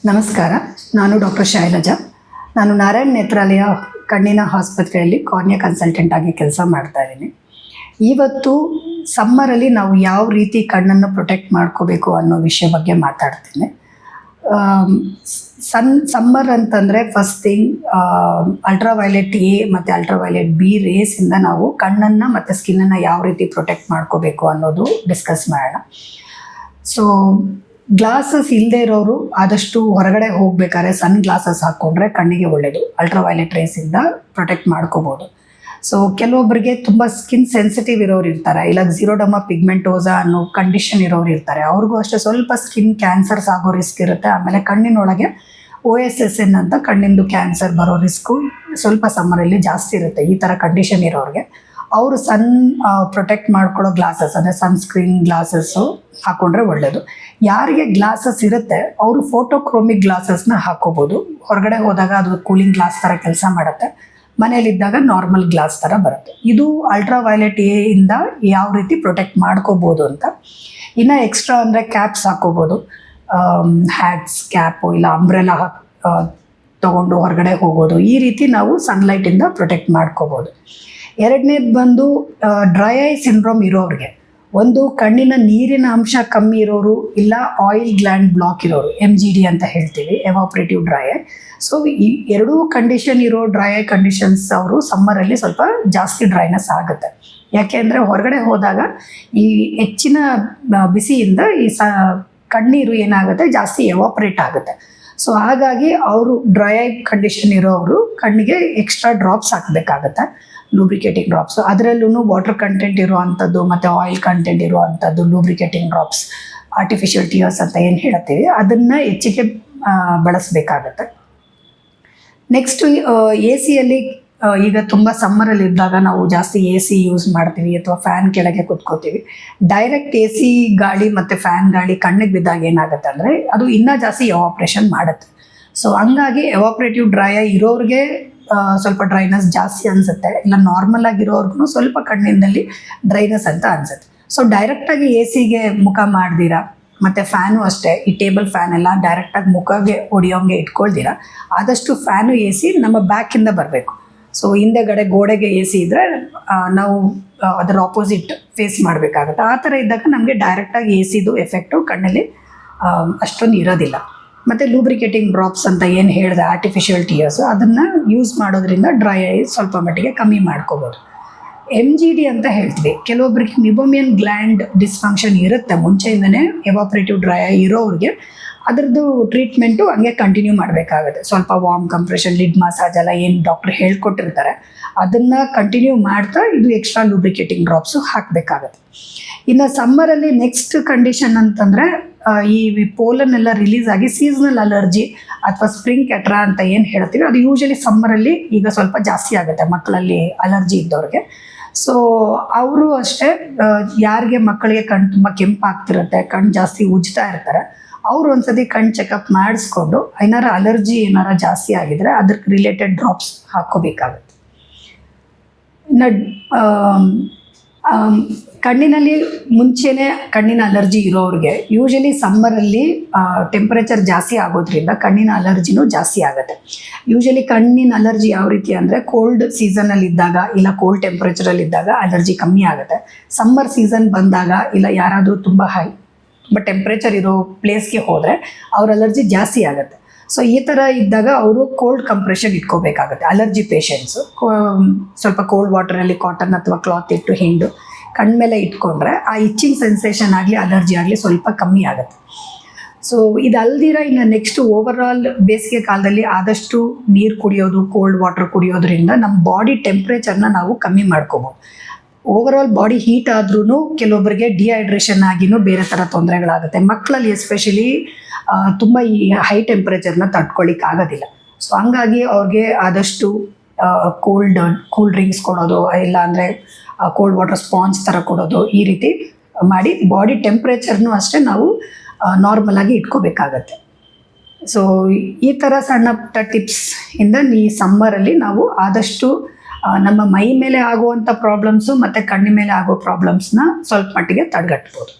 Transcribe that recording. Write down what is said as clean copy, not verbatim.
ನಮಸ್ಕಾರ, ನಾನು ಡಾಕ್ಟರ್ ಶೈಲಜಾ. ನಾನು ನಾರಾಯಣ್ ನೇತ್ರಾಲಯ ಕಣ್ಣಿನ ಆಸ್ಪತ್ರೆಯಲ್ಲಿ ಕಾರ್ನಿಯಾ ಕನ್ಸಲ್ಟೆಂಟ್ ಆಗಿ ಕೆಲಸ ಮಾಡ್ತಾ ಇದ್ದೀನಿ. ಇವತ್ತು ಸಮ್ಮರಲ್ಲಿ ನಾವು ಯಾವ ರೀತಿ ಕಣ್ಣನ್ನು ಪ್ರೊಟೆಕ್ಟ್ ಮಾಡ್ಕೋಬೇಕು ಅನ್ನೋ ವಿಷಯ ಬಗ್ಗೆ ಮಾತಾಡ್ತೀನಿ. ಸಮ್ಮರ್ ಅಂತಂದರೆ ಫಸ್ಟ್ ಥಿಂಗ್ ಅಲ್ಟ್ರಾವೈಲೆಟ್ ಎ ಮತ್ತು ಅಲ್ಟ್ರಾವೈಲೆಟ್ ಬಿ ರೇಸಿಂದ ನಾವು ಕಣ್ಣನ್ನು ಮತ್ತು ಸ್ಕಿನ್ನನ್ನು ಯಾವ ರೀತಿ ಪ್ರೊಟೆಕ್ಟ್ ಮಾಡ್ಕೋಬೇಕು ಅನ್ನೋದು ಡಿಸ್ಕಸ್ ಮಾಡೋಣ. ಸೊ ಗ್ಲಾಸಸ್ ಇಲ್ಲದೆ ಇರೋರು ಆದಷ್ಟು ಹೊರಗಡೆ ಹೋಗ್ಬೇಕಾದ್ರೆ ಸನ್ ಗ್ಲಾಸಸ್ ಹಾಕ್ಕೊಂಡ್ರೆ ಕಣ್ಣಿಗೆ ಒಳ್ಳೆಯದು. ಅಲ್ಟ್ರಾವೈಲೆಟ್ ರೇಸಿಂದ ಪ್ರೊಟೆಕ್ಟ್ ಮಾಡ್ಕೋಬೋದು. ಸೊ ಕೆಲವೊಬ್ಬರಿಗೆ ತುಂಬ ಸ್ಕಿನ್ ಸೆನ್ಸಿಟಿವ್ ಇರೋರು ಇರ್ತಾರೆ, ಇಲ್ಲ ಝೀರೋಡರ್ಮಾ ಪಿಗ್ಮೆಂಟೋಸಾ ಅನ್ನೋ ಕಂಡೀಷನ್ ಇರೋರು ಇರ್ತಾರೆ. ಅವ್ರಿಗೂ ಅಷ್ಟೇ ಸ್ವಲ್ಪ ಸ್ಕಿನ್ ಕ್ಯಾನ್ಸರ್ಸ್ ಆಗೋ ರಿಸ್ಕ್ ಇರುತ್ತೆ. ಆಮೇಲೆ ಕಣ್ಣಿನೊಳಗೆ OSSN ಅಂತ ಕಣ್ಣಿಂದು ಕ್ಯಾನ್ಸರ್ ಬರೋ ರಿಸ್ಕು ಸ್ವಲ್ಪ ಸಮ್ಮರಲ್ಲಿ ಜಾಸ್ತಿ ಇರುತ್ತೆ. ಈ ಥರ ಕಂಡೀಷನ್ ಇರೋರಿಗೆ ಅವರು ಪ್ರೊಟೆಕ್ಟ್ ಮಾಡ್ಕೊಳ್ಳೋ ಗ್ಲಾಸಸ್ ಅಂದರೆ ಸನ್ಸ್ಕ್ರೀನ್ ಗ್ಲಾಸಸ್ಸು ಹಾಕ್ಕೊಂಡ್ರೆ ಒಳ್ಳೆಯದು. ಯಾರಿಗೆ ಗ್ಲಾಸಸ್ ಇರುತ್ತೆ ಅವರು ಫೋಟೋಕ್ರೋಮಿಕ್ ಗ್ಲಾಸಸ್ನ ಹಾಕ್ಕೋಬೋದು. ಹೊರಗಡೆ ಹೋದಾಗ ಅದು ಕೂಲಿಂಗ್ ಗ್ಲಾಸ್ ಥರ ಕೆಲಸ ಮಾಡುತ್ತೆ, ಮನೇಲಿದ್ದಾಗ ನಾರ್ಮಲ್ ಗ್ಲಾಸ್ ಥರ ಬರುತ್ತೆ. ಇದು ಅಲ್ಟ್ರಾವೈಲೆಟ್ ಎ ಇಂದ ಯಾವ ರೀತಿ ಪ್ರೊಟೆಕ್ಟ್ ಮಾಡ್ಕೋಬೋದು ಅಂತ. ಇನ್ನು ಎಕ್ಸ್ಟ್ರಾ ಅಂದರೆ ಕ್ಯಾಪ್ಸ್ ಹಾಕ್ಕೋಬೋದು, ಹ್ಯಾಟ್ಸ್, ಕ್ಯಾಪು ಇಲ್ಲ ಅಂಬ್ರೆಲಾ ತೊಗೊಂಡು ಹೊರಗಡೆ ಹೋಗೋದು. ಈ ರೀತಿ ನಾವು ಸನ್ಲೈಟಿಂದ ಪ್ರೊಟೆಕ್ಟ್ ಮಾಡ್ಕೋಬೋದು. ಎರಡನೇದು ಬಂದು ಡ್ರೈ ಐ ಸಿಂಡ್ರೋಮ್ ಇರೋರಿಗೆ, ಒಂದು ಕಣ್ಣಿನ ನೀರಿನ ಅಂಶ ಕಮ್ಮಿ ಇರೋರು, ಇಲ್ಲ ಆಯಿಲ್ ಗ್ಲ್ಯಾಂಡ್ ಬ್ಲಾಕ್ ಇರೋರು, MGD ಅಂತ ಹೇಳ್ತೀವಿ, ಎವಾಪ್ರೇಟಿವ್ ಡ್ರೈ ಐ. ಸೊ ಈ ಎರಡೂ ಕಂಡೀಷನ್ ಇರೋ ಡ್ರೈ ಐ ಕಂಡೀಷನ್ಸ್ ಅವರು ಸಮ್ಮರಲ್ಲಿ ಸ್ವಲ್ಪ ಜಾಸ್ತಿ ಡ್ರೈನೆಸ್ ಆಗುತ್ತೆ. ಯಾಕೆ ಅಂದರೆ ಹೊರಗಡೆ ಹೋದಾಗ ಈ ಹೆಚ್ಚಿನ ಬಿಸಿಯಿಂದ ಈ ಕಣ್ಣೀರು ಏನಾಗುತ್ತೆ ಜಾಸ್ತಿ ಎವಾಪ್ರೇಟ್ ಆಗುತ್ತೆ. ಸೊ ಹಾಗಾಗಿ ಅವರು ಡ್ರೈ ಐ ಕಂಡೀಷನ್ ಇರೋರು ಕಣ್ಣಿಗೆ ಎಕ್ಸ್ಟ್ರಾ ಡ್ರಾಪ್ಸ್ ಹಾಕಬೇಕಾಗತ್ತೆ, ಲೂಬ್ರಿಕೇಟಿಂಗ್ ಡ್ರಾಪ್ಸ್. ಅದರಲ್ಲೂ ವಾಟರ್ ಕಂಟೆಂಟ್ ಇರುವಂಥದ್ದು ಮತ್ತು ಆಯಿಲ್ ಕಂಟೆಂಟ್ ಇರುವಂಥದ್ದು ಲೂಬ್ರಿಕೇಟಿಂಗ್ ಡ್ರಾಪ್ಸ್, ಆರ್ಟಿಫಿಷಿಯಲ್ ಟಿಯರ್ಸ್ ಅಂತ ಏನು ಹೇಳ್ತೀವಿ, ಅದನ್ನು ಹೆಚ್ಚಿಗೆ ಬಳಸಬೇಕಾಗತ್ತೆ. ನೆಕ್ಸ್ಟು AC ಈಗ ತುಂಬ ಸಮ್ಮರಲ್ಲಿ ಇದ್ದಾಗ ನಾವು ಜಾಸ್ತಿ AC ಯೂಸ್ ಮಾಡ್ತೀವಿ ಅಥವಾ ಫ್ಯಾನ್ ಕೆಳಗೆ ಕೂತ್ಕೋತೀವಿ. ಡೈರೆಕ್ಟ್ AC ಗಾಳಿ ಮತ್ತು ಫ್ಯಾನ್ ಗಾಳಿ ಕಣ್ಣಿಗೆ ಬಿದ್ದಾಗ ಏನಾಗುತ್ತೆ ಅಂದರೆ ಅದು ಇನ್ನೂ ಜಾಸ್ತಿ ಎವಾಪ್ರೇಷನ್ ಮಾಡುತ್ತೆ. ಸೊ ಹಂಗಾಗಿ ಎವಾಪ್ರೇಟಿವ್ ಡ್ರೈ ಐ ಇರೋರಿಗೆ ಸ್ವಲ್ಪ ಡ್ರೈನೆಸ್ ಜಾಸ್ತಿ ಅನಿಸುತ್ತೆ, ಇಲ್ಲ ನಾರ್ಮಲ್ ಆಗಿರೋರ್ಗು ಸ್ವಲ್ಪ ಕಣ್ಣಿನಲ್ಲಿ ಡ್ರೈನೆಸ್ ಅಂತ ಅನಿಸುತ್ತೆ. ಸೊ ಡೈರೆಕ್ಟಾಗಿ AC ಮುಖ ಮಾಡ್ದಿರ, ಮತ್ತು ಫ್ಯಾನು ಅಷ್ಟೇ, ಈ ಟೇಬಲ್ ಫ್ಯಾನ್ ಎಲ್ಲ ಡೈರೆಕ್ಟಾಗಿ ಮುಖಗೆ ಹೊಡಿಯೋಂಗೆ ಇಟ್ಕೊಳ್ದಿರ ಆದಷ್ಟು ಫ್ಯಾನು AC ನಮ್ಮ ಬ್ಯಾಕಿಂದ ಬರಬೇಕು. ಸೊ ಹಿಂದೆಗಡೆ ಗೋಡೆಗೆ AC ಇದ್ದರೆ ನಾವು ಅದರ ಆಪೋಸಿಟ್ ಫೇಸ್ ಮಾಡಬೇಕಾಗುತ್ತೆ. ಆ ಥರ ಇದ್ದಾಗ ನಮಗೆ ಡೈರೆಕ್ಟಾಗಿ ACದು ಎಫೆಕ್ಟು ಕಣ್ಣಲ್ಲಿ ಅಷ್ಟೊಂದು ಇರೋದಿಲ್ಲ. ಮತ್ತು ಲೂಬ್ರಿಕೇಟಿಂಗ್ ಡ್ರಾಪ್ಸ್ ಅಂತ ಏನು ಹೇಳಿದೆ, ಆರ್ಟಿಫಿಷಿಯಲ್ ಟಿಯರ್ಸು, ಅದನ್ನು ಯೂಸ್ ಮಾಡೋದ್ರಿಂದ ಡ್ರೈ ಐ ಸ್ವಲ್ಪ ಮಟ್ಟಿಗೆ ಕಮ್ಮಿ ಮಾಡ್ಕೋಬೋದು. MGD ಅಂತ ಹೇಳ್ತೀವಿ, ಕೆಲವೊಬ್ಬರಿಗೆ ಮಿಬೋಮಿಯನ್ ಗ್ಲ್ಯಾಂಡ್ ಡಿಸ್ಫಂಕ್ಷನ್ ಇರುತ್ತೆ ಮುಂಚೆಯಿಂದನೇ ಎವಾಪ್ರೇಟಿವ್ ಡ್ರೈ ಐ ಇರೋರಿಗೆ. ಅದರದ್ದು ಟ್ರೀಟ್ಮೆಂಟು ಹಂಗೆ ಕಂಟಿನ್ಯೂ ಮಾಡಬೇಕಾಗುತ್ತೆ. ಸ್ವಲ್ಪ ವಾರ್ಮ್ ಕಂಪ್ರೆಷನ್, ಲಿಡ್ ಮಸಾಜ್ ಎಲ್ಲ ಏನು ಡಾಕ್ಟ್ರ್ ಹೇಳ್ಕೊಟ್ಟಿರ್ತಾರೆ ಅದನ್ನು ಕಂಟಿನ್ಯೂ ಮಾಡ್ತಾ ಇದು ಎಕ್ಸ್ಟ್ರಾ ಲೂಬ್ರಿಕೇಟಿಂಗ್ ಡ್ರಾಪ್ಸು ಹಾಕಬೇಕಾಗತ್ತೆ. ಇನ್ನು ಸಮ್ಮರಲ್ಲಿ ನೆಕ್ಸ್ಟ್ ಕಂಡೀಷನ್ ಅಂತಂದರೆ ಈ ಪೋಲನ್ ಎಲ್ಲ ರಿಲೀಸ್ ಆಗಿ ಸೀಸನಲ್ ಅಲರ್ಜಿ ಅಥವಾ ಸ್ಪ್ರಿಂಗ್ ಕೆಟ್ರಾ ಅಂತ ಏನು ಹೇಳ್ತೀವಿ, ಅದು ಯೂಶಲಿ ಸಮ್ಮರಲ್ಲಿ ಈಗ ಸ್ವಲ್ಪ ಜಾಸ್ತಿ ಆಗುತ್ತೆ ಮಕ್ಕಳಲ್ಲಿ ಅಲರ್ಜಿ ಇದ್ದವ್ರಿಗೆ. ಸೊ ಅವರು ಅಷ್ಟೇ, ಯಾರಿಗೆ ಮಕ್ಕಳಿಗೆ ಕಣ್ಣು ತುಂಬ ಕೆಂಪಾಗ್ತಿರುತ್ತೆ, ಕಣ್ಣು ಜಾಸ್ತಿ ಉಜ್ತಾ ಇರ್ತಾರೆ, ಅವರು ಒಂದ್ಸತಿ ಕಣ್ಣು ಚೆಕಪ್ ಮಾಡಿಸ್ಕೊಂಡು ಏನಾರ ಅಲರ್ಜಿ ಏನಾರ ಜಾಸ್ತಿ ಆಗಿದ್ರೆ ಅದಕ್ಕೆ ರಿಲೇಟೆಡ್ ಡ್ರಾಪ್ಸ್ ಹಾಕ್ಕೋಬೇಕಾಗುತ್ತೆ. ಇನ್ನು ಕಣ್ಣಿನಲ್ಲಿ ಮುಂಚೆನೇ ಕಣ್ಣಿನ ಅಲರ್ಜಿ ಇರೋರಿಗೆ ಯೂಶಲಿ ಸಮ್ಮರಲ್ಲಿ ಟೆಂಪರೇಚರ್ ಜಾಸ್ತಿ ಆಗೋದ್ರಿಂದ ಕಣ್ಣಿನ ಅಲರ್ಜಿನೂ ಜಾಸ್ತಿ ಆಗುತ್ತೆ. ಯೂಶಲಿ ಕಣ್ಣಿನ ಅಲರ್ಜಿ ಯಾವ ರೀತಿ ಅಂದರೆ ಕೋಲ್ಡ್ ಸೀಸನಲ್ಲಿ ಇದ್ದಾಗ ಇಲ್ಲ ಕೋಲ್ಡ್ ಟೆಂಪರೇಚರಲ್ಲಿ ಇದ್ದಾಗ ಅಲರ್ಜಿ ಕಮ್ಮಿ ಆಗುತ್ತೆ. ಸಮ್ಮರ್ ಸೀಸನ್ ಬಂದಾಗ ಇಲ್ಲ ಯಾರಾದರೂ ತುಂಬ ಟೆಂಪ್ರೇಚರ್ ಇರೋ ಪ್ಲೇಸ್ಗೆ ಹೋದರೆ ಅವ್ರ ಅಲರ್ಜಿ ಜಾಸ್ತಿ ಆಗುತ್ತೆ. ಸೊ ಈ ಥರ ಇದ್ದಾಗ ಅವರು ಕೋಲ್ಡ್ ಕಂಪ್ರೆಷನ್ ಇಟ್ಕೋಬೇಕಾಗುತ್ತೆ. ಅಲರ್ಜಿ ಪೇಷಂಟ್ಸು ಸ್ವಲ್ಪ ಕೋಲ್ಡ್ ವಾಟರಲ್ಲಿ ಕಾಟನ್ ಅಥವಾ ಕ್ಲಾತ್ ಇಟ್ಟು ಹಿಂಡು ಕಣ್ಮೇಲೆ ಇಟ್ಕೊಂಡ್ರೆ ಆ ಇಚ್ಚಿಂಗ್ ಸೆನ್ಸೇಷನ್ ಆಗಲಿ ಅಲರ್ಜಿ ಆಗಲಿ ಸ್ವಲ್ಪ ಕಮ್ಮಿ ಆಗುತ್ತೆ. ಸೊ ಇದಲ್ದಿರ ಇನ್ನು ನೆಕ್ಸ್ಟ್ ಓವರಾಲ್ ಬೇಸಿಗೆ ಕಾಲದಲ್ಲಿ ಆದಷ್ಟು ನೀರು ಕುಡಿಯೋದು, ಕೋಲ್ಡ್ ವಾಟರ್ ಕುಡಿಯೋದ್ರಿಂದ ನಮ್ಮ ಬಾಡಿ ಟೆಂಪ್ರೇಚರ್ನ ನಾವು ಕಮ್ಮಿ ಮಾಡ್ಕೋಬೋದು. ಓವರಾಲ್ ಬಾಡಿ ಹೀಟ್ ಆದ್ರೂ ಕೆಲವೊಬ್ಬರಿಗೆ ಡಿಹೈಡ್ರೇಷನ್ ಆಗಿನೂ ಬೇರೆ ಥರ ತೊಂದರೆಗಳಾಗುತ್ತೆ. ಮಕ್ಕಳಲ್ಲಿ ಎಸ್ಪೆಷಲಿ ತುಂಬ ಈ ಹೈ ಟೆಂಪ್ರೇಚರ್ನ ತಡ್ಕೊಳ್ಳಿಕ್ಕೆ ಆಗೋದಿಲ್ಲ. ಸೊ ಹಂಗಾಗಿ ಅವ್ರಿಗೆ ಆದಷ್ಟು ಕೂಲ್ ಡ್ರಿಂಕ್ಸ್ ಕೊಡೋದು, ಇಲ್ಲ ಅಂದರೆ ಕೋಲ್ಡ್ ವಾಟರ್ ಸ್ಪಾಂಜ್ ಥರ ಕೊಡೋದು, ಈ ರೀತಿ ಮಾಡಿ ಬಾಡಿ ಟೆಂಪ್ರೇಚರ್ನೂ ಅಷ್ಟೇ ನಾವು ನಾರ್ಮಲಾಗಿ ಇಟ್ಕೋಬೇಕಾಗತ್ತೆ. ಸೊ ಈ ಥರ ಸಣ್ಣ ಪುಟ್ಟ ಟಿಪ್ಸ್ ಇಂದ ಈ ಸಮ್ಮರಲ್ಲಿ ನಾವು ಆದಷ್ಟು ನಮ್ಮ ಮೈ ಮೇಲೆ ಆಗುವಂಥ ಪ್ರಾಬ್ಲಮ್ಸು ಮತ್ತು ಕಣ್ಣಿನ ಮೇಲೆ ಆಗೋ ಪ್ರಾಬ್ಲಮ್ಸ್ನ ಸ್ವಲ್ಪ ಮಟ್ಟಿಗೆ ತಡೆಗಟ್ಬೋದು.